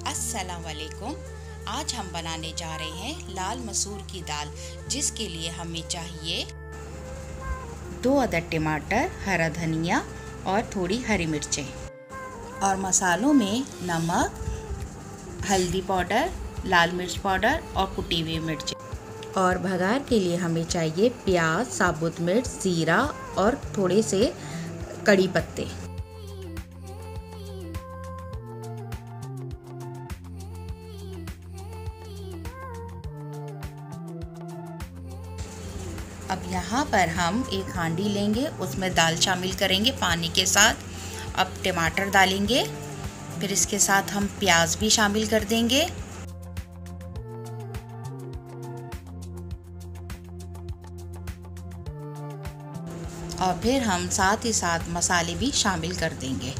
अस्सलाम वालेकुम। आज हम बनाने जा रहे हैं लाल मसूर की दाल, जिसके लिए हमें चाहिए 2 अदद टमाटर, हरा धनिया और थोड़ी हरी मिर्चें। और मसालों में नमक, हल्दी पाउडर, लाल मिर्च पाउडर और कुटी हुई मिर्च। और भगार के लिए हमें चाहिए प्याज, साबुत मिर्च, जीरा और थोड़े से कड़ी पत्ते। अब यहाँ पर हम एक हांडी लेंगे, उसमें दाल शामिल करेंगे पानी के साथ। अब टमाटर डालेंगे, फिर इसके साथ हम प्याज भी शामिल कर देंगे। और फिर हम साथ ही साथ मसाले भी शामिल कर देंगे।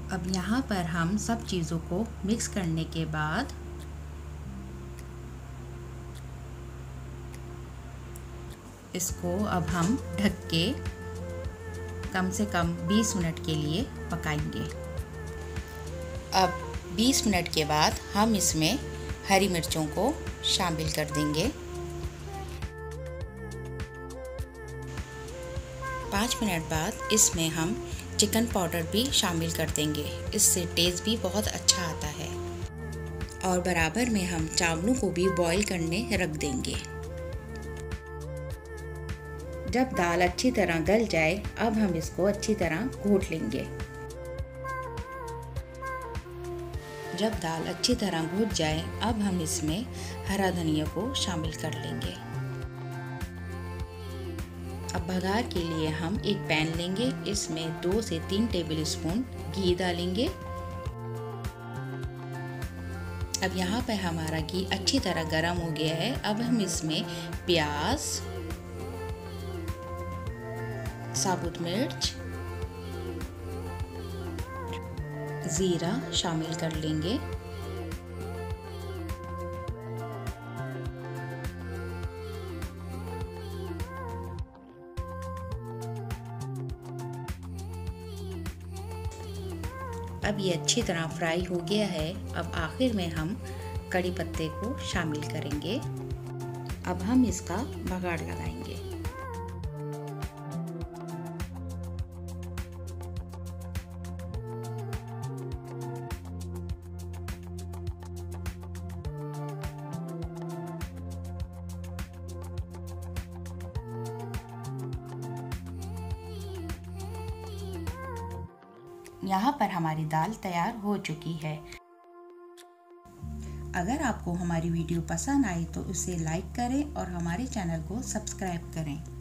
अब यहाँ पर हम सब चीज़ों को मिक्स करने के बाद इसको अब हम ढक के कम से कम 20 मिनट के लिए पकाएंगे। अब 20 मिनट के बाद हम इसमें हरी मिर्चों को शामिल कर देंगे। 5 मिनट बाद इसमें हम चिकन पाउडर भी शामिल कर देंगे, इससे टेस्ट भी बहुत अच्छा आता है। और बराबर में हम चावलों को भी बॉईल करने रख देंगे। जब दाल अच्छी तरह गल जाए, अब हम इसको अच्छी तरह घोट लेंगे। जब दाल अच्छी तरह घुट जाए, अब हम इसमें हरा धनिया को शामिल कर लेंगे। अब भगार के लिए हम एक पैन लेंगे, इसमें 2 से 3 टेबलस्पून घी डालेंगे। अब यहाँ पे हमारा घी अच्छी तरह गर्म हो गया है। अब हम इसमें प्याज, साबुत मिर्च, जीरा शामिल कर लेंगे। अब ये अच्छी तरह फ्राई हो गया है। अब आखिर में हम कड़ी पत्ते को शामिल करेंगे। अब हम इसका बघाड़ लगाएंगे। यहाँ पर हमारी दाल तैयार हो चुकी है। अगर आपको हमारी वीडियो पसंद आई तो उसे लाइक करें और हमारे चैनल को सब्सक्राइब करें।